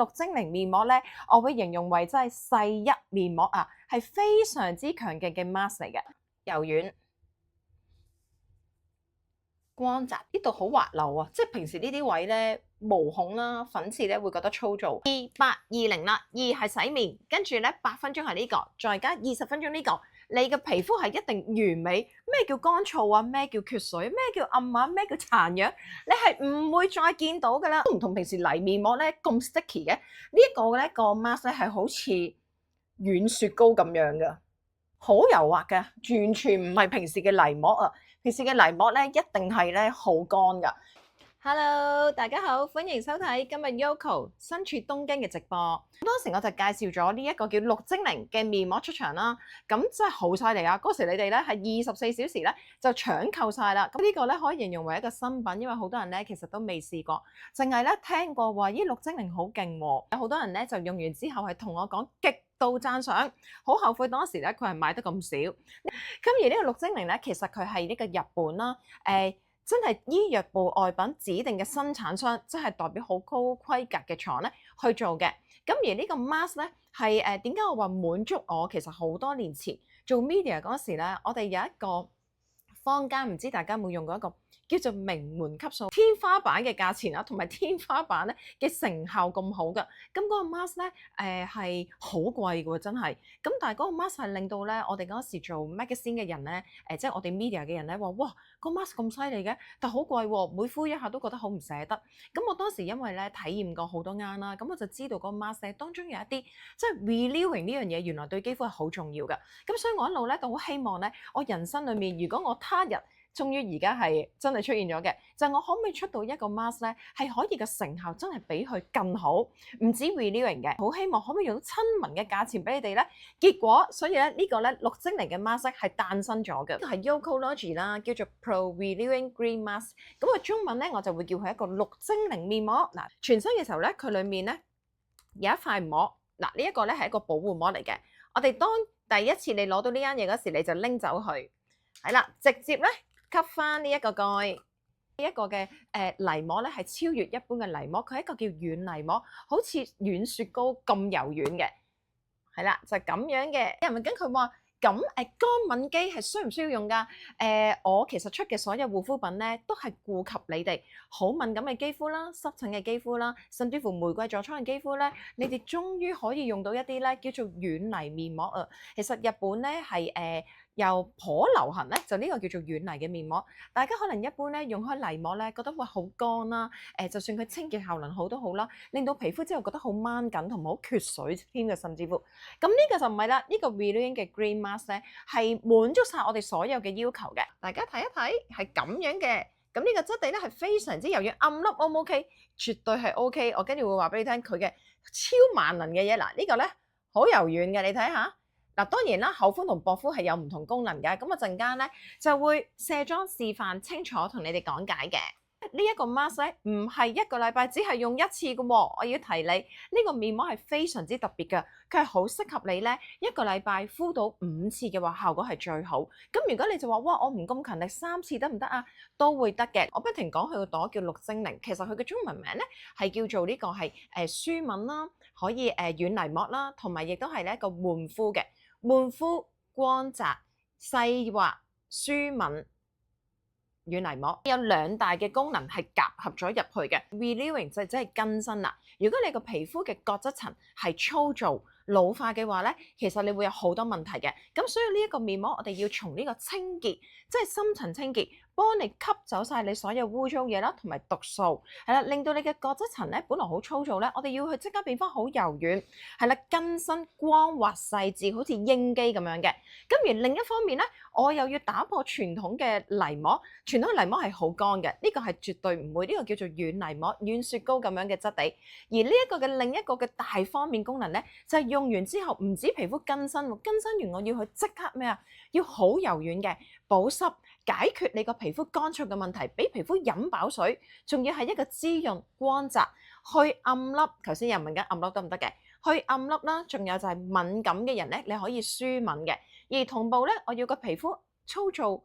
綠精靈面膜咧，我會形容為真係細一面膜啊，係非常之強勁嘅 mask 嚟嘅，柔軟。光澤呢度好滑溜啊！即係平時呢啲位咧毛孔啦、粉刺咧會覺得粗糙。2820啦，2係洗面，跟住咧8分鐘係呢個，再加20分鐘呢個，你嘅皮膚係一定完美。咩叫乾燥啊？咩叫缺水？咩叫暗啊？咩叫殘樣？你係唔會再見到㗎啦。都唔同平時泥面膜咧咁 sticky 嘅，呢一個咧個 mask 咧係好似軟雪糕咁樣㗎。好柔滑嘅，完全唔係平時嘅泥膜啊！平時嘅泥膜咧，一定係咧好乾噶。Hello，大家好，歡迎收睇今日 Yoko 身處東京嘅直播。當時我就介紹咗呢一個叫綠精靈嘅面膜出場啦，咁真係好犀利啊！嗰時你哋咧係24小時咧就搶購晒啦。咁呢個咧可以形容為一個新品，因為好多人咧其實都未試過，淨係咧聽過話咦綠精靈好勁喎。有好多人咧就用完之後係同我講極度讚賞，好後悔當時咧佢係買得咁少。咁而呢個綠精靈咧，其實佢係呢個日本啦，真係醫藥部外品指定嘅生產商，即係代表好高規格嘅廠咧去做嘅。咁而呢個 mask 咧係點解我話滿足我？其實好多年前做 media 嗰時咧，我哋有一個坊間唔知大家有冇用過一個叫做名門級數天花板嘅價錢啦，同埋天花板咧嘅成效咁好㗎。咁嗰個 mask 咧係好貴㗎喎，真係。咁但係嗰個 mask 係令到咧我哋嗰時做 magazine 嘅人咧，即係我哋 media 嘅人咧話：哇，個 mask 咁犀利嘅，但係好貴喎，每敷一下都覺得好唔捨得。咁我當時因為咧體驗過好多啱啦，咁我就知道嗰個 mask 咧當中有一啲即係 renewing 呢樣嘢，原來對肌膚係好重要㗎。咁所以我一路咧都好希望咧，我人生裡面如果我他日終於而家係真係出現咗嘅，就係我可唔可以出到一個 mask 咧，係可以嘅成效真係比佢更好，唔止 renewing 嘅，好希望可唔可以用到親民嘅價錢俾你哋咧？結果所以咧呢個咧綠精靈嘅 mask 係誕生咗嘅，呢個係 Yokology 啦，叫做 Pro Renewing Green Mask。咁個中文咧我就會叫佢一個綠精靈面膜。嗱，全身嘅時候咧，佢裡面咧有一塊膜，嗱呢一個咧係一個保護膜嚟嘅。我哋當第一次你攞到呢樣嘢嗰時，你就拎走佢，係啦，直接咧。吸翻呢一個蓋，呢一個嘅泥膜咧係超越一般嘅泥膜，佢係一個叫軟泥膜，好似軟雪糕咁柔軟嘅，係啦，就係咁樣嘅。有人問緊佢話：咁乾敏肌係需唔需要用㗎？我其實出嘅所有護膚品咧，都係顧及你哋好敏感嘅肌膚啦、濕疹嘅肌膚啦，甚至乎玫瑰痤瘡嘅肌膚咧，你哋終於可以用到一啲咧叫做軟泥面膜啊。其實日本咧係又頗流行咧，就呢個叫做軟泥嘅面膜。大家可能一般咧用開泥膜咧，覺得哇好乾啦，就算佢清潔效能好都好啦，令到皮膚之後覺得好掹緊同埋好缺水添嘅，甚至乎。咁呢個就唔係啦，呢個 Renewing 嘅 Green Mask 咧係滿足晒我哋所有嘅要求嘅。大家睇一睇係咁樣嘅，咁呢個質地咧係非常之柔軟，暗粒 O 唔 OK？絕對係 OK。我跟住會話俾你聽佢嘅超萬能嘅嘢。嗱，呢個咧好柔軟嘅，你睇下。嗱，當然啦，厚敷同薄敷係有唔同功能嘅，咁我陣間咧就會卸妝示範清楚同你哋講解嘅。呢一個 mask 咧唔係一個禮拜只係用一次嘅喎，我要提你呢個面膜係非常之特別嘅，佢係好適合你咧一個禮拜敷到5次嘅話，效果係最好。咁如果你就話哇，我唔咁勤力3次得唔得啊？都會得嘅。我不停講佢個朵叫綠精靈，其實佢嘅中文名咧係叫做呢個係舒敏啦，可以軟泥膜啦，同埋亦都係咧一個緩敷嘅。悶敷、光澤、細滑、舒敏軟泥膜有2大嘅功能係夾合咗入去嘅。Renewing 就即係更新啦。如果你個皮膚嘅角質層係粗糙老化嘅話咧，其實你會有好多問題嘅。咁所以呢一個面膜，我哋要從呢個清潔，即係深層清潔，幫你吸走晒你所有污糟嘢啦，同埋毒素，係啦，令到你嘅角質層咧本來好粗糙咧，我哋要去即刻變翻好柔軟，係啦，更新光滑細緻，好似鷹機咁樣嘅。咁而另一方面咧，我又要打破傳統嘅泥膜，傳統泥膜係好乾嘅，呢個係絕對唔會，呢個叫做軟泥膜、軟雪糕咁樣嘅質地。而呢一個嘅另一個嘅大方面功能咧，就係用完之後唔止皮膚更新喎，更新完我要去即刻咩啊？要好柔軟嘅保濕，解決你個皮膚乾燥嘅問題，俾皮膚飲飽水，仲要係一個滋潤光澤，去暗粒。頭先有人問緊暗粒得唔得嘅？去暗粒啦，仲有就係敏感嘅人咧，你可以舒敏嘅。而同步咧，我要個皮膚粗糙、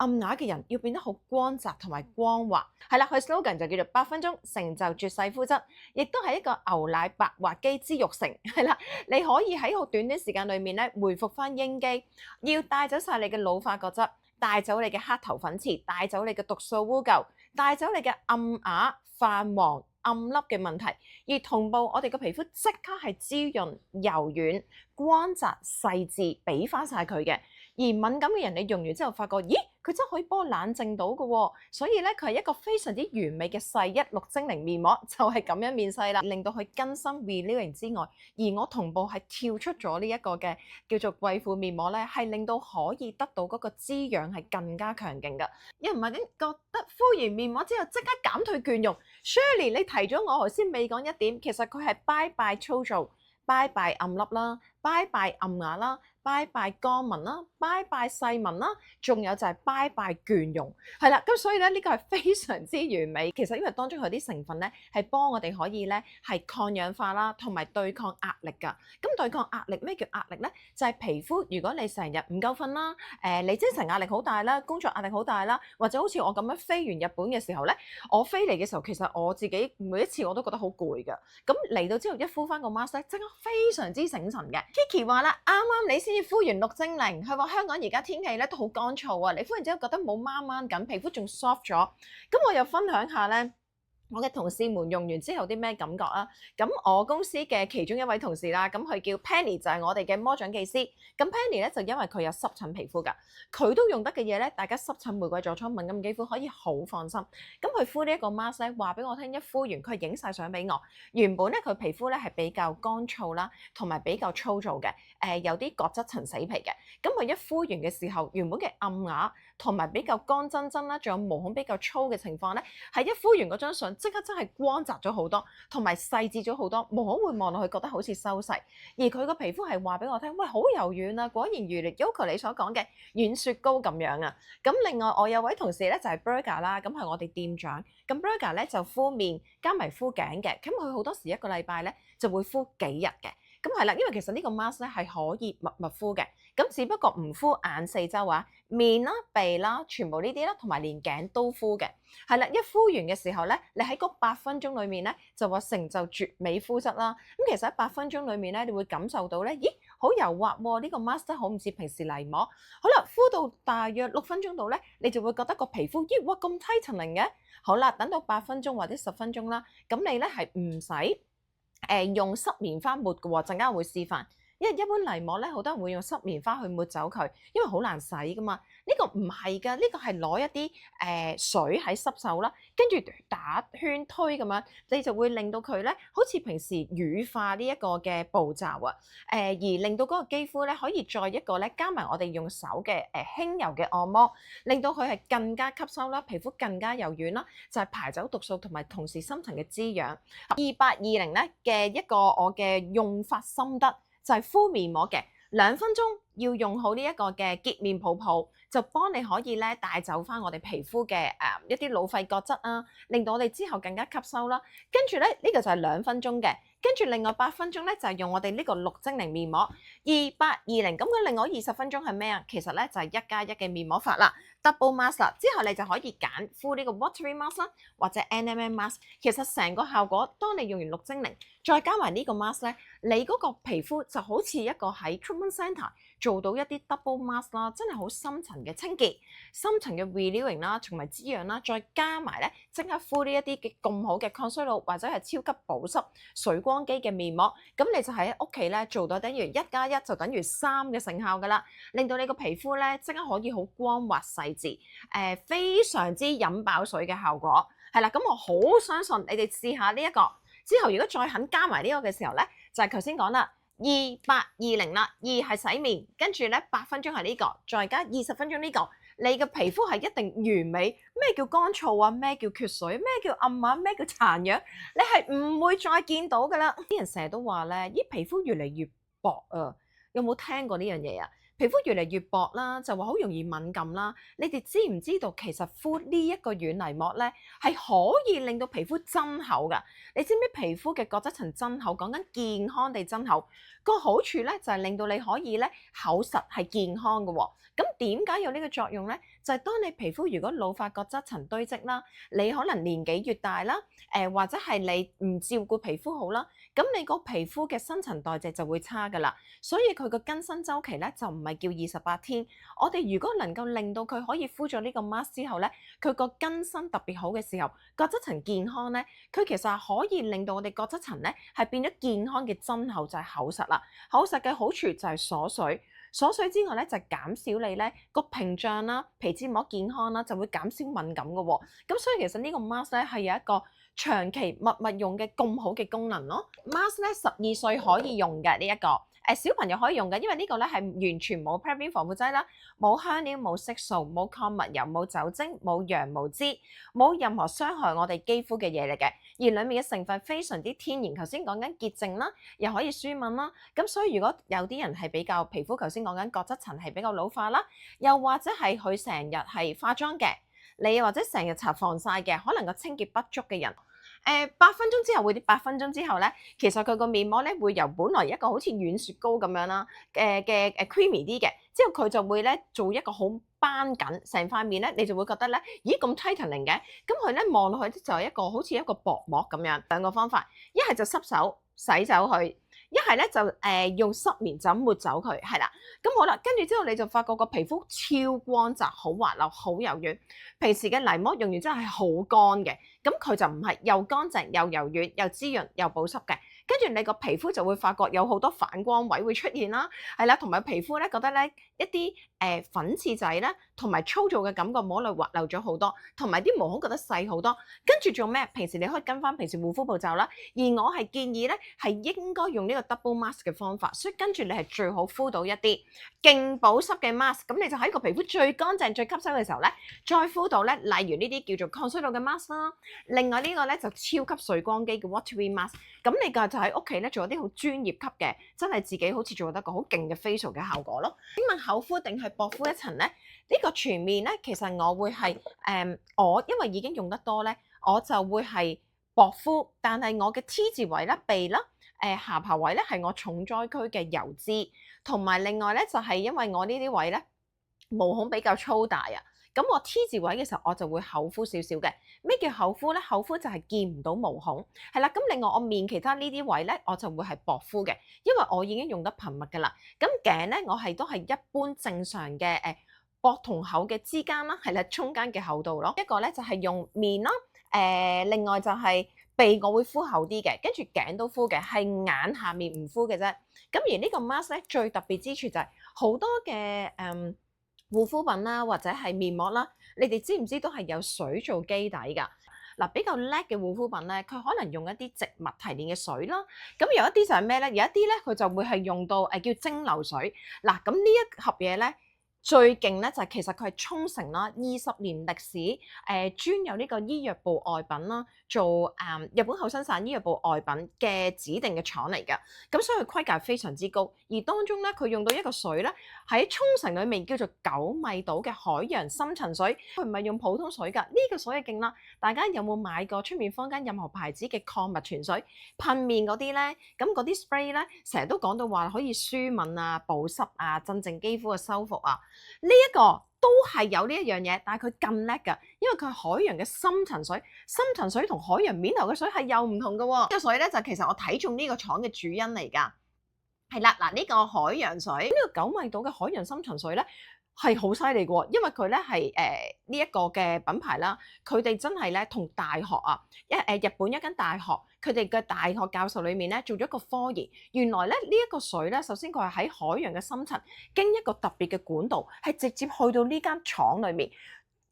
暗啞嘅人要變得好光澤同埋光滑。係啦，佢 slogan 就叫做8分鐘成就絕世膚質，亦都係一個牛奶白滑肌之育成。係啦，你可以喺好短時間裏面咧回復翻英肌，要帶走晒你嘅老化角質，帶走你嘅黑頭粉刺，帶走你嘅毒素污垢，帶走你嘅暗啞、泛黃、暗粒嘅問題，而同步我哋嘅皮膚即刻係滋潤、柔軟、光澤、細緻，俾翻晒佢嘅。而敏感嘅人，你用完之後發覺，咦，佢真係可以幫我冷靜到嘅喎。所以咧，佢係一個非常之完美嘅細一綠精靈面膜，就係咁樣面世啦，令到佢更新 renewing 之外，而我同步係跳出咗呢一個嘅叫做貴婦面膜咧，係令到可以得到嗰個滋養係更加強勁嘅。有唔係啲覺得敷完面膜之後即刻減退倦容 ？Shirley，你提咗我頭先未講一點，其實佢係拜拜粗糙、拜拜暗粒啦、拜拜暗啞啦、拜拜乾紋啦、拜拜細紋啦，仲有就係拜拜倦容，係啦。咁所以咧呢個係非常之完美。其實因為當中佢啲成分咧係幫我哋可以咧係抗氧化啦，同埋對抗壓力㗎。咁對抗壓力，咩叫壓力咧？就係皮膚，如果你成日唔夠瞓啦，你精神壓力好大啦，工作壓力好大啦，或者好似我咁樣飛完日本嘅時候咧，我飛嚟嘅時候其實我自己每一次我都覺得好攰㗎。咁嚟到之後一敷翻個 mask 咧，即刻非常之醒神嘅。Kiki 話啦，啱啱你先至敷完綠精靈，佢話香港而家天氣咧都好乾燥啊，你敷完之後覺得冇掹掹緊，皮膚仲 soft 咗。咁我又分享下咧，我嘅同事們用完之後啲咩感覺啊？咁我公司嘅其中一位同事啦，咁佢叫 Penny，就係我哋嘅魔掌技師。咁 Penny 咧就因為佢有濕疹皮膚㗎，佢都用得嘅嘢咧，大家濕疹、玫瑰痤瘡、敏感肌膚可以好放心。咁佢敷呢一個 mask 咧，話俾我聽，一敷完佢影晒相俾我。原本咧佢皮膚咧係比較乾燥啦，同埋比較粗糙嘅，有啲角質層死皮嘅。咁佢一敷完嘅時候，原本嘅暗啞同埋比較乾真真啦，仲有毛孔比較粗嘅情況咧，係一敷完嗰張相即刻真係光澤咗好多，同埋細緻咗好多，毛孔會望落去覺得好似收細，而佢個皮膚係話俾我聽，喂，好柔軟啊，果然如 Yoko 你所講嘅軟雪糕咁樣啊。咁另外我有位同事咧就係 Burger 啦，咁係我哋店長，咁 Burger 咧就敷面加埋敷頸嘅，咁佢好多時一個禮拜咧就會敷幾日嘅。咁係啦，因為其實呢個 mask 咧係可以密敷嘅，咁只不過唔敷眼四周啊，面啦、鼻啦，全部呢啲啦，同埋連頸都敷嘅。係啦，一敷完嘅時候咧，你喺嗰8分鐘裡面咧就話成就絕美膚質啦。咁其實喺8分鐘裡面咧，你會感受到咧，咦，好柔滑喎！呢個 mask 真係好唔似平時泥膜。好啦，敷到大約6分鐘度咧，你就會覺得個皮膚，咦，哇，咁 tightening 嘅。好啦，等到8分鐘或者10分鐘啦，咁你咧係唔使用濕棉花抹嘅喎，陣間我會示範。因為一般泥膜咧，好多人會用濕棉花去抹走佢，因為好難洗噶嘛。呢個唔係㗎，呢個係攞一啲水喺濕手啦，跟住打圈推咁樣，你就會令到佢咧好似平時乳化呢一個嘅步驟啊。而令到嗰個肌膚咧可以再一個咧加埋我哋用手嘅輕柔嘅按摩，令到佢係更加吸收啦，皮膚更加柔軟啦，就係排走毒素同埋同時深層嘅滋養。2820咧嘅一個我嘅用法心得。就係敷面膜嘅2分鐘，要用好呢一個嘅潔面泡泡，就幫你可以咧帶走翻我哋皮膚嘅一啲老廢角質啊，令到我哋之後更加吸收啦。跟住咧呢個就係2分鐘嘅，跟住另外8分鐘咧就係用我哋呢個綠精靈面膜2820。咁佢另外20分鐘係咩啊？其實咧就係1+1嘅面膜法啦。Double mask 啦，之後你就可以揀敷呢個 watery mask 啦，或者 NMN mask。其實成個效果，當你用完綠精靈，再加埋呢個 mask 咧，你嗰個皮膚就好似一個喺 treatment centre 做到一啲 double mask 啦，真係好深層嘅清潔、深層嘅 renewing 啦，同埋滋養啦，再加埋咧即刻敷呢一啲嘅咁好嘅抗衰老或者係超級保濕水光肌嘅面膜，咁你就喺屋企咧做到等於1+1就等於3嘅成效㗎啦，令到你個皮膚咧即刻可以好光滑細緻，非常之飲飽水嘅效果，係啦，咁我好相信你哋試下呢一個之後，如果再肯加埋呢個嘅時候咧，就係頭先講啦，2820啦，2係洗面，跟住咧8分鐘係呢個，再加20分鐘呢個，你嘅皮膚係一定完美。咩叫乾燥啊？咩叫缺水？咩叫暗啞？咩叫殘樣？你係唔會再見到㗎啦。啲人成日都話咧，咦，皮膚越嚟越薄啊，有冇聽過呢樣嘢啊？皮膚越嚟越薄啦，就話好容易敏感啦。你哋知唔知道其實敷呢一個軟泥膜咧，係可以令到皮膚增厚㗎？你知唔知皮膚嘅角質層增厚，講緊健康地增厚個好處咧，就係令到你可以咧厚實係健康嘅喎。咁點解有呢個作用咧？就係當你皮膚如果老化角質層堆積啦，你可能年紀越大啦，或者係你唔照顧皮膚好啦，咁你個皮膚嘅新陳代謝就會差㗎啦。所以佢個更新週期咧就唔係叫28天。我哋如果能夠令到佢可以敷咗呢個 mask 之後咧，佢個更新特別好嘅時候，角質層健康咧，佢其實係可以令到我哋角質層咧係變咗健康嘅真厚，就係厚實啦。厚實嘅好處就係鎖水。鎖水之外咧，就減少你咧個屏障啦、皮脂膜健康啦，就會減少敏感嘅喎。咁所以其實呢個 mask 咧係有一個長期密密用嘅咁好嘅功能咯。mask 咧12歲可以用嘅呢一個，小朋友可以用嘅，因為呢個咧係完全冇 paraben 防腐劑啦，冇香料、冇色素、冇礦物油、冇酒精、冇羊毛脂，冇任何傷害我哋肌膚嘅嘢嚟嘅。而裡面嘅成分非常之天然，頭先講緊潔淨啦，又可以舒敏啦。咁所以如果有啲人係比較皮膚，頭先講緊角質層係比較老化啦，又或者係佢成日係化妝嘅，你或者成日搽防曬嘅，可能個清潔不足嘅人。8分鐘之後會8分鐘之後咧，其實佢個面膜咧會由本來一個好似軟雪糕咁樣啦，creamy 啲嘅，之後佢就會咧做一個好斑緊，成塊面咧你就會覺得咧，咦咁 tightening 嘅，咁佢咧望落去就係一個好似一個薄膜咁樣。兩個方法，一係就濕手洗走佢。一係咧就用濕棉就抹走佢，係啦。咁好啦，跟住之後你就發覺個皮膚超光澤、好滑溜、好柔軟。平時嘅泥膜用完之後係好乾嘅，咁佢就唔係，又乾淨又柔軟又滋潤又保濕嘅。跟住你個皮膚就會發覺有好多反光位會出現啦，係啦，同埋皮膚咧覺得咧一啲粉刺仔咧同埋粗糙嘅感覺摸落滑溜咗好多，同埋啲毛孔覺得細好多。跟住做咩？平時你可以跟翻平時護膚步驟啦，而我係建議咧係應該用呢個 double mask 嘅方法，所以跟住你係最好敷到一啲勁保濕嘅 mask，咁你就喺個皮膚最乾淨最吸收嘅時候咧，再敷到咧，例如呢啲叫做抗衰老嘅 mask 啦。另外呢個咧就超級水光肌嘅 watery mask，咁你就喺屋企咧做啲好專業級嘅，真係自己好似做得個好勁嘅 facial 嘅效果咯。請問厚敷定係薄敷一層咧？呢個全面咧，其實我會係我因為已經用得多咧，我就會係薄敷，但係我嘅 T 字位啦、鼻啦、下巴位咧係我重災區嘅油脂，同埋另外咧就係因為我呢啲位咧毛孔比較粗大啊。咁我 T 字位嘅時候，我就會厚敷少少嘅。咩叫厚敷咧？厚敷就係見唔到毛孔，係啦。咁另外我面其他呢啲位咧，我就會係薄敷嘅，因為我已經用得頻密㗎啦。咁頸咧，我係都係一般正常嘅薄同厚嘅之間啦，係啦，中間嘅厚度咯。一個咧就係用面啦，另外就係鼻我會敷厚啲嘅，跟住頸都敷嘅，係眼下面唔敷嘅啫。咁而呢個 mask 咧最特別之處就係好多嘅護膚品啦，或者係面膜啦，你哋知唔知都係有水做基底㗎？嗱，比較叻嘅護膚品咧，佢可能用一啲植物提煉嘅水啦。咁有一啲就係咩咧？有一啲咧佢就會係用到叫蒸餾水。嗱，咁呢一盒嘢咧最勁咧就係其實佢係沖繩啦，20年歷史，專有呢個醫藥部外品啦，做日本厚生省醫藥部外品嘅指定嘅廠嚟㗎。咁所以佢規格非常之高，而當中咧佢用到一個水咧喺沖繩裡面叫做九米島嘅海洋深層水，佢唔係用普通水㗎。呢個水係勁啦！大家有冇買過出面坊間任何牌子嘅礦物泉水噴面嗰啲咧？咁嗰啲 spray 咧成日都講到話可以舒敏啊、保濕啊、鎮靜肌膚嘅修復啊。呢一個都係有呢一樣嘢，但係佢更叻㗎，因為佢係海洋嘅深層水，深層水同海洋面頭嘅水係又唔同㗎喎。呢個水咧就其實我睇中呢個廠嘅主因嚟㗎，係啦，嗱呢個海洋水，呢個9米島嘅海洋深層水咧係好犀利㗎，因為佢咧係呢一個嘅品牌啦，佢哋真係咧同大學啊日本一間大學。佢哋嘅大學教授裏面咧做咗一個科研，原來咧呢一個水咧，首先佢係喺海洋嘅深層經一個特別嘅管道，係直接去到呢間廠裏面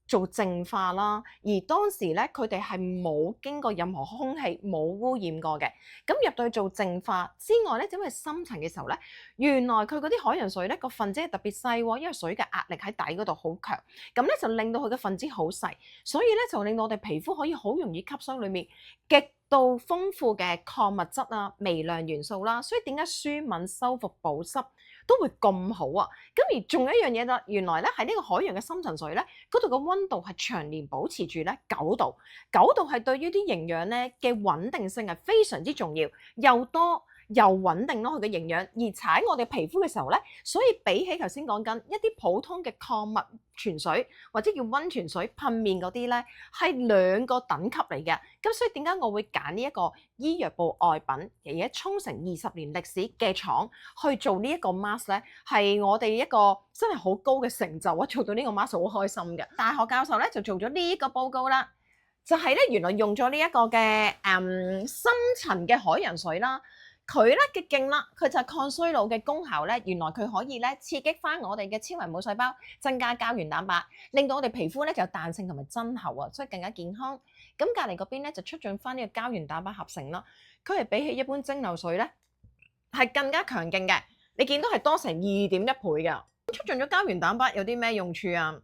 做淨化啦。而當時咧佢哋係冇經過任何空氣，冇污染過嘅。咁入到去做淨化之外咧，因為深層嘅時候咧，原來佢嗰啲海洋水咧個分子係特別細喎，因為水嘅壓力喺底嗰度好強，咁咧就令到佢嘅分子好細，所以咧就令到我哋皮膚可以好容易吸收裡面極到豐富嘅礦物質啊、微量元素啦，所以點解舒敏、修復、保濕都會咁好啊？咁而仲有一樣嘢啦，原來咧喺呢個海洋嘅深層水咧，嗰度嘅溫度係長年保持住咧9度，9度係對於啲營養咧嘅穩定性係非常之重要，又多又穩定咯佢嘅營養，而踩我哋皮膚嘅時候咧，所以比起頭先講緊一啲普通嘅礦物泉水或者叫溫泉水噴面嗰啲咧，係兩個等級嚟嘅。咁所以點解我會揀呢一個醫藥部外品，而家沖繩20年歷史嘅廠去做呢一個 mask 咧，係我哋一個真係好高嘅成就啊！做到呢個 mask 好開心嘅。大學教授咧就做咗呢一個報告啦，就係咧原來用咗呢一個嘅深層嘅海洋水啦。佢咧嘅勁啦，佢就係抗衰老嘅功效咧，原來佢可以咧刺激翻我哋嘅纖維母細胞，增加膠原蛋白，令到我哋皮膚咧就有彈性同埋增厚啊，所以更加健康。咁隔離嗰邊咧就促進翻呢個膠原蛋白合成啦，佢係比起一般蒸餾水咧係更加強勁嘅，你見到係多成2.1倍㗎。促進咗膠原蛋白有啲咩用處啊？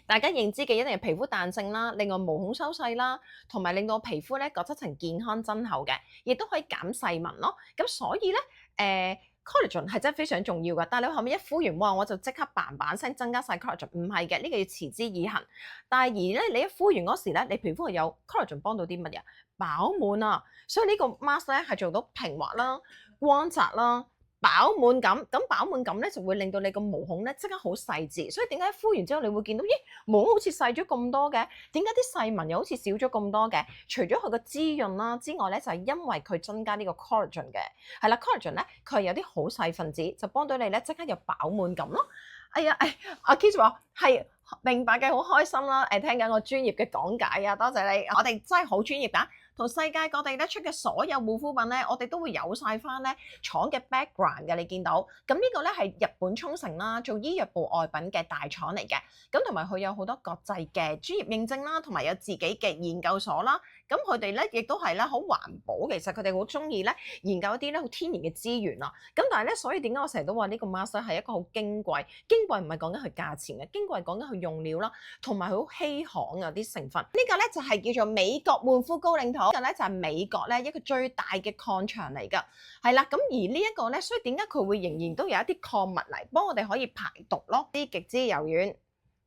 大家認知嘅一定係皮膚彈性啦，另外毛孔收細啦，同埋令到皮膚咧角質層健康增厚嘅，亦都可以減細紋咯。咁所以咧collagen 係真係非常重要㗎。但係你後面一敷完，哇我就即刻嘭嘭聲增加晒 collagen，唔係嘅，呢個要持之以恆。但係而咧你一敷完嗰時咧，你皮膚係有 collagen 幫到啲乜嘢？飽滿啊！所以呢個 mask 咧係做到平滑啦、光澤啦。飽滿感，咁飽滿感咧就會令到你個毛孔咧即刻好細緻，所以點解敷完之後你會見到，咦毛孔好似細咗咁多嘅？點解啲細紋又好似少咗咁多嘅？除咗佢個滋潤啦之外咧，就係因為佢增加呢個 collagen 嘅，係啦 collagen 咧佢係有啲好細分子，就幫到你咧即刻有飽滿感咯。哎呀，阿 Kiss 話係明白嘅，好開心啦！聽緊我專業嘅講解啊，多謝你，我哋真係好專業㗎。同世界各地咧出嘅所有護膚品咧，我哋都會有晒翻咧廠嘅 background 嘅，你見到。咁呢個咧係日本沖繩啦，做醫藥部外品嘅大廠嚟嘅。咁同埋佢有好多國際嘅專業認證啦，同埋有自己嘅研究所啦。咁佢哋咧亦都係咧好環保，其實佢哋好中意咧研究一啲咧好天然嘅資源啊。咁但係咧，所以點解我成日都話呢個 mask 係一個好矜貴？矜貴唔係講緊佢價錢嘅，矜貴係講緊佢用料啦，同埋佢好稀罕啊啲成分。呢個咧就係叫做美國換膚高領土。呢個咧就係美國咧一個最大嘅礦場嚟㗎，係啦。咁而呢一個咧，所以點解佢會仍然都有一啲礦物嚟幫我哋可以排毒咯？啲極之柔軟，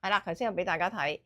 係啦，頭先有俾大家睇，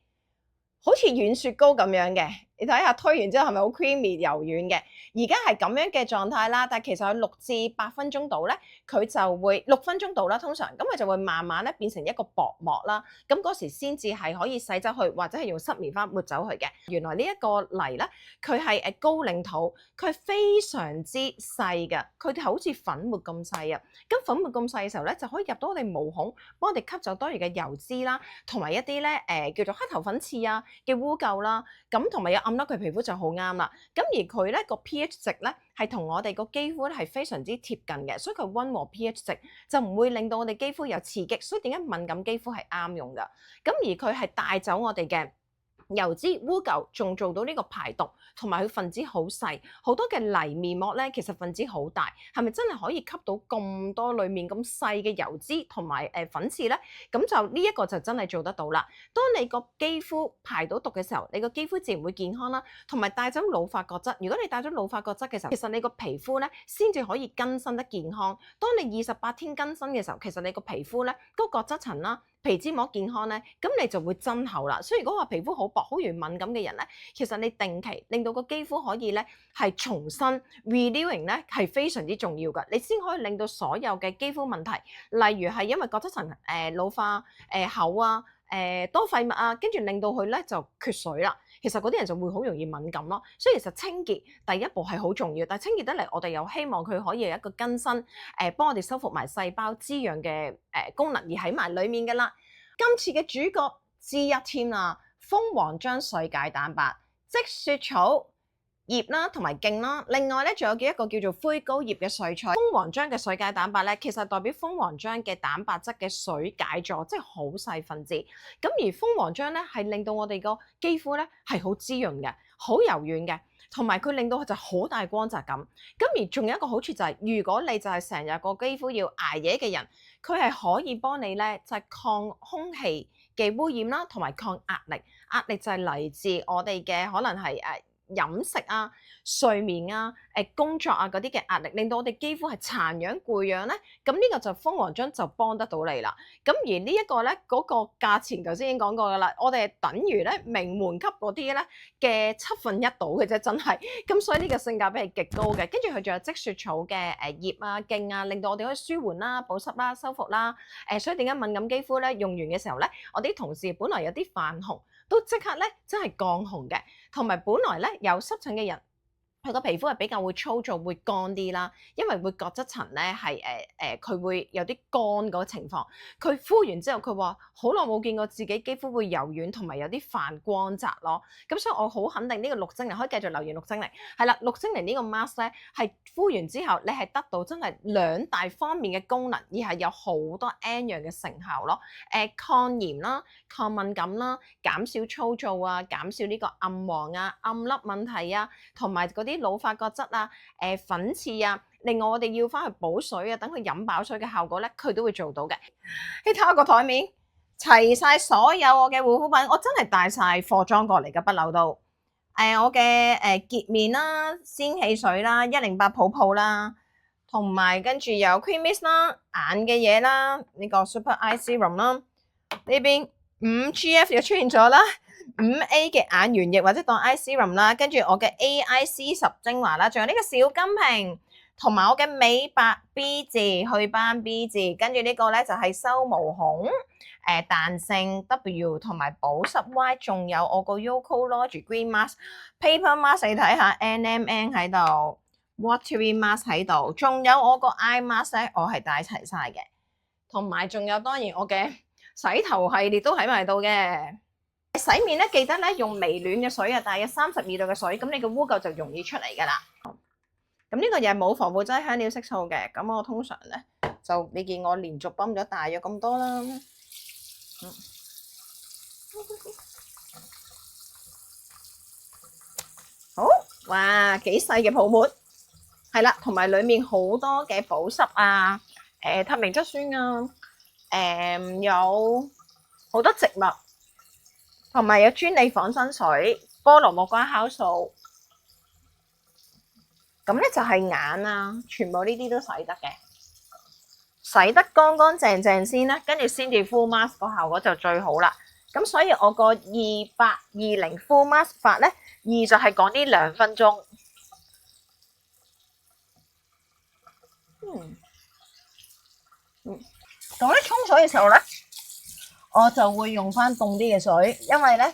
好似軟雪糕咁樣嘅。你睇下推完之後係咪好 creamy 柔軟嘅？而家係咁樣嘅狀態啦，但係其實佢6至8分鐘度咧，佢就會6分鐘度啦，通常咁佢就會慢慢咧變成一個薄膜啦。咁嗰時先至係可以洗走去，或者係用濕棉花抹走佢嘅。原來呢一個泥咧，佢係高領土，佢係非常之細嘅，佢哋好似粉末咁細啊。咁粉末咁細嘅時候咧，就可以入到我哋毛孔，幫我哋吸走多餘嘅油脂啦，同埋一啲咧叫做黑頭粉刺啊嘅污垢啦。咁同埋有暗粒佢皮膚就好啱啦。咁而佢咧個 pH 值咧係同我哋個肌膚咧係非常之貼近嘅，所以佢溫和 pH 值就唔會令到我哋肌膚有刺激。所以點解敏感肌膚係啱用㗎？咁而佢係帶走我哋嘅油脂污垢，仲做到呢個排毒，同埋佢分子好細，好多嘅泥面膜咧，其實分子好大，係咪真係可以吸到咁多裡面咁細嘅油脂同埋粉刺咧？咁就呢一個就真係做得到啦。當你個肌膚排到毒嘅時候，你個肌膚自然會健康啦，同埋帶走老化角質。如果你帶咗老化角質嘅時候，其實你個皮膚咧先至可以更新得健康。當你28天更新嘅時候，其實你個皮膚咧嗰個角質層啦，皮脂膜健康咧，咁你就會增厚啦。所以如果話皮膚好薄、好軟敏感嘅人咧，其實你定期令到個肌膚可以咧係重新 renewing 咧係非常之重要㗎，你先可以令到所有嘅肌膚問題，例如係因為角質層老化、厚啊、多廢物啊，跟住令到佢咧就缺水啦。其實嗰啲人就會好容易敏感咯。所以其實清潔第一步係好重要，但係清潔得嚟，我哋又希望佢可以有一個更新，幫我哋修復埋細胞滋養嘅功能而喺埋裡面㗎啦。今次嘅主角之一添啦，蜂王漿水解蛋白、積雪草葉啦同埋莖啦，另外咧仲有一個叫做灰膏葉嘅萃取。蜂王漿嘅水解蛋白咧，其實代表蜂王漿嘅蛋白質嘅水解咗，即係好細分子。咁而蜂王漿咧係令到我哋個肌膚咧係好滋潤嘅，好柔軟嘅，同埋佢令到佢就好大光澤感。咁而仲有一個好處就係，如果你就係成日個肌膚要捱夜嘅人，佢係可以幫你咧就係抗空氣嘅污染啦，同埋抗壓力。壓力就係嚟自我哋嘅可能係飲食啊、睡眠啊、工作啊嗰啲嘅壓力，令到我哋肌膚係殘樣攰樣咧，咁呢個就蜂王漿就幫得到你啦。咁而呢一個咧，嗰個價錢頭先已經講過噶啦，我哋係等於咧名門級嗰啲咧嘅1/7到嘅啫，真係。咁所以呢個性價比係極高嘅。跟住佢仲有積雪草嘅葉啊、莖啊，令到我哋可以舒緩啦、保濕啦、修復啦。所以點解敏感肌膚咧用完嘅時候咧，我啲同事本來有啲泛紅，都即刻咧真係降紅嘅，同埋本來咧有濕疹嘅人。佢個皮膚係比較會粗糙、會乾啲啦，因為會角質層咧係佢會有啲乾嗰個情況。佢敷完之後，佢話好耐冇見過自己肌膚會柔軟同埋有啲泛光澤咯。咁所以我好肯定呢個綠精靈可以繼續留言綠精靈。係啦，綠精靈呢個 mask 咧係敷完之後，你係得到真係兩大方面嘅功能，而係有好多 N 樣嘅成效咯。抗炎啦、抗敏感啦、減少粗糙啊、減少呢個暗黃啊、暗粒問題啊，同埋嗰啲老化角質啊、粉刺啊，另外我哋要翻去補水啊，等佢飲飽水嘅效果咧，佢都會做到嘅。你睇下個台面，齊晒所有我嘅護膚品，我真係帶晒貨裝過嚟嘅，不嬲都。我嘅潔面啦、仙氣水啦、108泡泡啦，同埋跟住有 Cream Mist 啦、眼嘅嘢啦，呢個 Super Eye Serum 啦，呢邊5GF 又出現咗啦。5A 嘅眼原液或者當 eye serum 啦，跟住我嘅 AIC10精華啦，仲有呢個小金瓶，同埋我嘅美白 B 字祛斑 B 字，跟住呢個咧就係收毛孔、彈性 W 同埋保濕 Y， 仲有我個 Yocology Green Mask Paper Mask， 你睇下 NMN 喺度 ，Watery Mask 喺度，仲有我個 Eye Mask 咧，我係帶齊晒嘅，同埋仲有當然我嘅洗頭系列都喺埋度嘅。洗面咧，記得咧用微暖嘅水啊，大約32度嘅水，咁你個污垢就容易出嚟噶啦。咁呢個嘢冇防腐劑、香料、色素嘅，咁我通常咧就你見我連續泵咗大約咁多啦。好，哇，幾細嘅泡沫，係啦，同埋裡面好多嘅保濕啊，透明質酸啊，有好多植物。同埋有專利仿生水、菠蘿木瓜酵素，咁咧就係眼啊，全部呢啲都洗得嘅，洗得乾乾淨淨先啦，跟住先至敷 mask 個效果就最好啦。咁所以我個2820敷 mask 法咧，就係講呢2分鐘。咁咧沖水嘅時候咧，我就會用翻凍啲嘅水，因為咧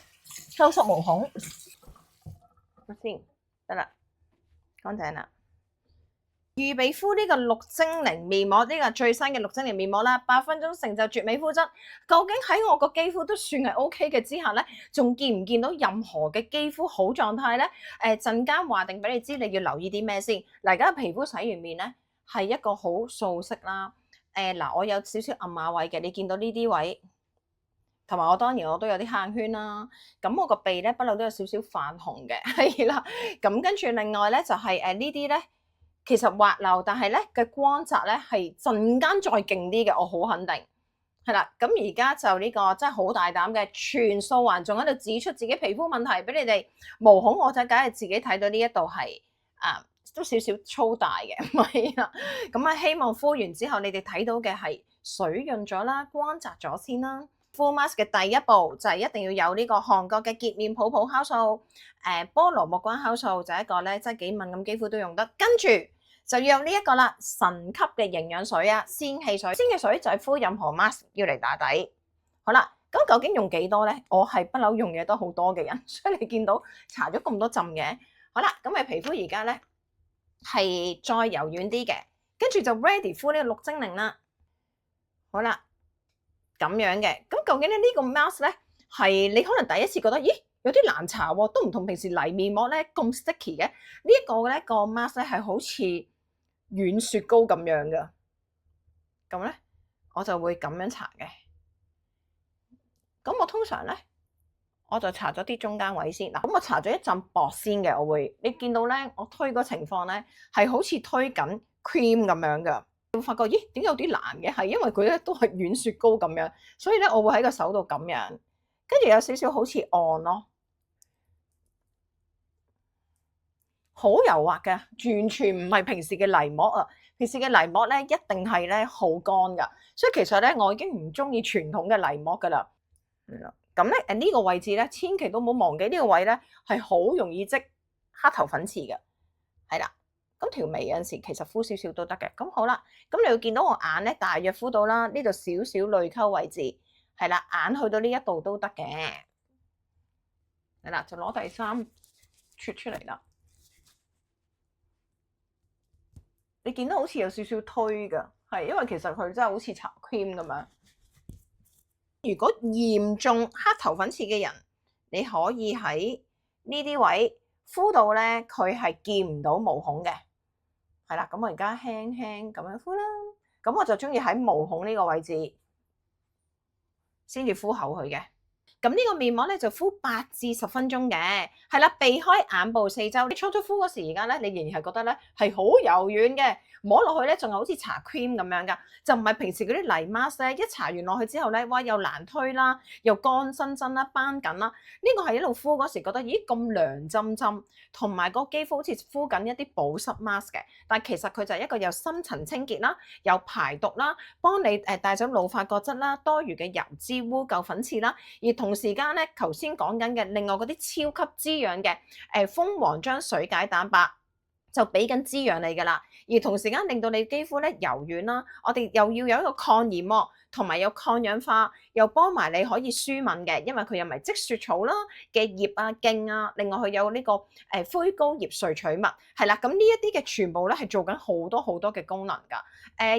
收縮毛孔。先得啦，乾淨啦。預備敷呢個綠精靈面膜，呢個最新嘅綠精靈面膜啦，8分鐘成就絕美膚質。究竟喺我個肌膚都算係 OK 嘅之下咧，仲見唔見到任何嘅肌膚好狀態咧？陣間話定俾你知，你要留意啲咩先。嗱，而家皮膚洗完面咧，係一個好素色啦。嗱，我有少少暗啞位嘅，你見到呢啲位。同埋我當然我都有啲黑眼圈啦，咁我個鼻咧不嬲都有少少泛紅嘅，係啦。咁跟住另外咧就係呢啲咧，其實滑溜，但係咧嘅光澤咧係陣間再勁啲嘅，我好肯定。係啦，咁而家就呢個真係好大膽嘅全素顏，仲喺度指出自己皮膚問題俾你哋。毛孔我就梗係自己睇到呢一度係都少少粗大嘅，係啦。咁啊希望敷完之後你哋睇到嘅係水潤咗啦，光澤咗先啦。敷 mask 嘅第一步就係一定要有呢個韓國嘅潔面泡泡酵素，菠蘿木瓜酵素就係一個咧，即係幾敏感肌膚都用得。跟住就要用呢一個啦，神級嘅營養水啊，仙氣水。仙氣水就係敷任何 mask 要嚟打底。好啦，咁究竟用幾多咧？我係不嬲用嘢都好多嘅人，所以你見到搽咗咁多浸嘅。好啦，咁你皮膚而家咧係再柔軟啲嘅，跟住就 ready 敷呢個綠精靈啦。好啦。咁樣嘅，咁究竟咧呢個 mask 咧係你可能第一次覺得，咦有啲難搽喎，都唔同平時泥面膜咧咁 sticky 嘅。呢一個咧個 mask 咧係好似軟雪糕咁樣嘅，咁咧我就會咁樣搽嘅。咁我通常咧我就搽咗啲中間位先嗱，咁我搽咗一陣薄先嘅，我會你見到咧我推個情況咧係好似推緊 cream 咁樣嘅。會發覺，咦？點解有啲難嘅？係因為佢咧都係軟雪糕咁樣，所以咧我會喺個手度咁樣，跟住有少少好似按咯。好油滑嘅，完全唔係平時嘅泥膜啊！平時嘅泥膜咧，一定係咧好乾噶，所以其實咧，我已經唔中意傳統嘅泥膜噶啦。咁咧呢個位置咧，千祈都唔好忘記呢個位咧係好容易積黑頭粉刺嘅，係啦。咁條眉有陣時其實敷少少都得嘅。咁好啦，咁你會見到我眼咧大約敷到啦，呢度少少淚溝位置，係啦，眼去到呢一度都得嘅，係啦，就攞第三撮出嚟啦。你見到好似有少少推㗎，係因為其實佢真係好似搽 cream 咁樣。如果嚴重黑頭粉刺嘅人，你可以喺呢啲位敷到咧，佢係見唔到毛孔嘅。係啦，咁我而家輕輕咁樣敷啦。咁我就中意喺毛孔呢個位置先至敷厚佢嘅。咁呢個面膜咧就敷8至10分鐘嘅，係啦，避開眼部四周。你初敷嗰時而家咧，你仍然係覺得咧係好柔軟嘅，摸落去咧仲係好似搽 cream 咁樣噶，就唔係平時嗰啲泥 mask 咧，一搽完落去之後咧，哇又難推啦，又乾身身啦，斑緊啦。呢個係一路敷嗰時覺得，咦咁涼浸浸，同埋個肌膚好似敷緊一啲保濕 mask 嘅，但係其實佢就係一個有深層清潔啦，有排毒啦，幫你帶走老化角質啦，多餘嘅油脂污垢粉刺啦，而同時間咧，頭先講緊嘅另外嗰啲超級滋養嘅蜂王漿水解蛋白就俾緊滋養你㗎啦，而同時間令到你肌膚咧柔軟啦，我哋又要有一個抗炎喎，同埋有抗氧化，又幫埋你可以舒敏嘅，因為佢有埋積雪草啦嘅葉啊莖啊，另外佢有呢個灰膏葉萃取物，係啦，咁呢一啲嘅全部咧係做緊好多好多嘅功能㗎。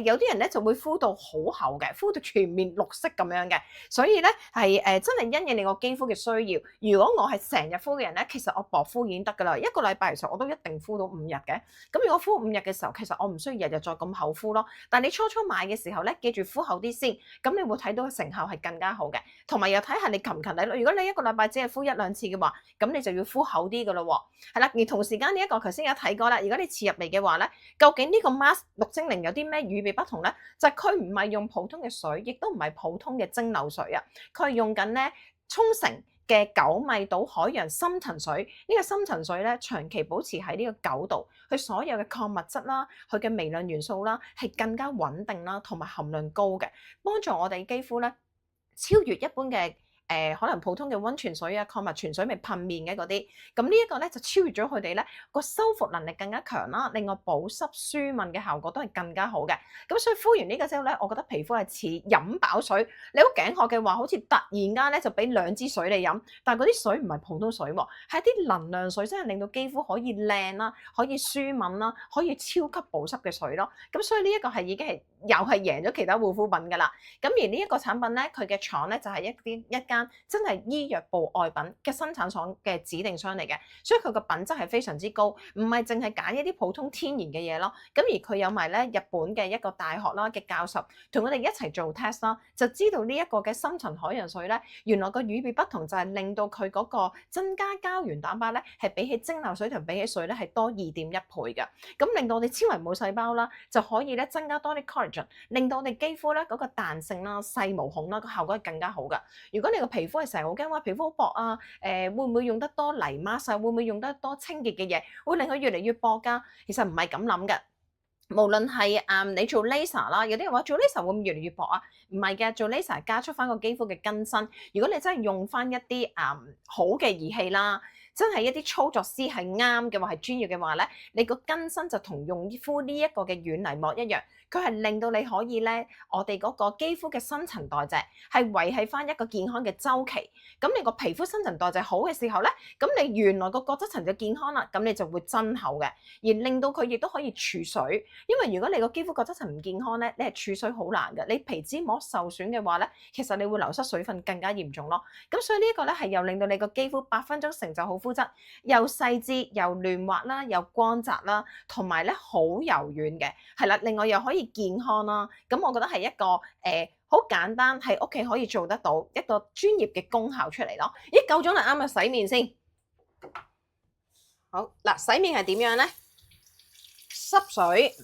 有啲人咧就會敷到好厚嘅，敷到全面綠色咁樣嘅，所以咧係真係因應你個肌膚嘅需要。如果我係成日敷嘅人咧，其實我薄敷已經得㗎啦，一個禮拜其實我都一定敷到5日嘅。咁如果敷5日嘅時候，其實我唔需要日日再咁厚敷咯。但係你初買嘅時候咧，記住敷厚啲先，咁你會睇到成效係更加好嘅。同埋又睇下你勤唔勤力咯。如果你一個禮拜只係敷1、2次嘅話，咁你就要敷厚啲㗎咯喎。係啦，而同時間呢一個頭先有睇過啦。如果你刺入嚟嘅話咧，究竟呢個 mask 綠精靈有啲咩與別不同咧？就係佢唔係用普通嘅水，亦都唔係普通嘅蒸餾水啊，佢係用緊咧沖繩嘅9米島海洋深層水，呢個深層水咧長期保持喺呢個9度，佢所有嘅礦物質啦，佢嘅微量元素啦係更加穩定啦，同埋含量高嘅，幫助我哋肌膚咧超越一般嘅可能普通嘅溫泉水啊、礦物泉水咪噴面嘅嗰啲，咁呢一個咧就超越咗佢哋咧個修復能力更加強啦，另外保濕舒敏嘅效果都係更加好嘅。咁所以敷完呢個之後咧，我覺得皮膚係似飲飽水。你好頸渴嘅話，好似突然間咧就俾2支水你飲，但係嗰啲水唔係普通水喎，係一啲能量水，真係令到肌膚可以靚啦，可以舒敏啦，可以超級保濕嘅水咯。咁所以呢一個係已經係又係贏咗其他護膚品㗎啦。咁而呢一個產品咧，佢嘅廠咧就係一間真係醫藥部外品嘅生產廠嘅指定商嚟嘅，所以佢個品質係非常之高，唔係淨係揀一啲普通天然嘅嘢咯。咁而佢有埋咧日本嘅一個大學啦嘅教授同我哋一齊做 test 啦，就知道呢一個嘅深層海洋水咧，原來個與別不同就係令到佢嗰個增加膠原蛋白咧，係比起蒸餾水同比起水咧係多2.1倍嘅。咁令到我哋纖維母細胞啦，就可以咧增加多啲 collagen，令到我哋肌膚咧嗰個彈性啦、細毛孔啦個效果係更加好㗎。如果你個皮膚係成日好驚話皮膚好薄啊，會唔會用得多泥 mask 啊？會唔會用得多清潔嘅嘢，會令佢越嚟越薄㗎？其實唔係咁諗嘅。無論係你做 laser 啦，有啲人話做 laser 會唔會越嚟越薄啊？唔係嘅，做 laser 加速翻個肌膚嘅更新。如果你真係用翻一啲好嘅儀器啦，真係一啲操作師係啱嘅話，係專業嘅話咧，你個更新就同用敷呢一個嘅軟泥膜一樣。佢係令到你可以咧，我哋嗰個肌膚嘅新陳代謝係維係翻一個健康嘅周期。咁你個皮膚新陳代謝好嘅時候咧，咁你原來個角質層就健康啦，咁你就會增厚嘅，而令到佢亦都可以儲水。因為如果你個肌膚角質層唔健康咧，你係儲水好難嘅。你皮脂膜受損嘅話咧，其實你會流失水分更加嚴重咯。咁所以呢一個咧係又令到你個肌膚8分鐘成就好膚質，又細緻又嫩滑啦，又光澤啦，同埋咧好柔軟嘅，係啦。另外又可以健康啦，咁我覺得係一個好簡單喺屋企可以做得到一個專業嘅功效出嚟咯。咦，夠鐘啦，啱啊！洗面先。好嗱，洗面係點樣咧？濕水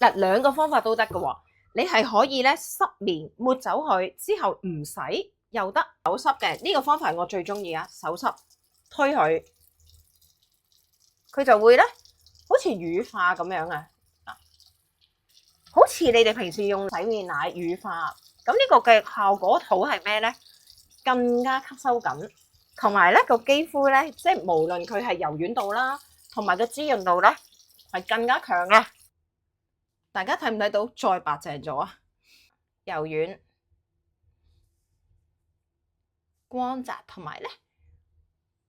嗱，2個方法都得嘅喎。你係可以咧濕面抹走佢之後唔洗又得，手濕嘅呢個方法係我最中意啊！手濕推佢佢就會咧好似乳化咁樣啊，好似你哋平時用洗面奶乳化。咁呢個嘅效果好係咩咧？更加吸收緊，同埋咧個肌膚咧，即係無論佢係柔軟度啦，同埋個滋潤度咧係更加強嘅。大家睇唔睇到再白淨咗啊？柔軟、光澤，同埋咧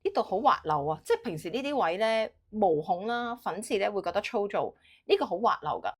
呢度好滑溜啊！即係平時呢啲位咧毛孔啦、粉刺咧會覺得粗糙，呢個好滑溜噶。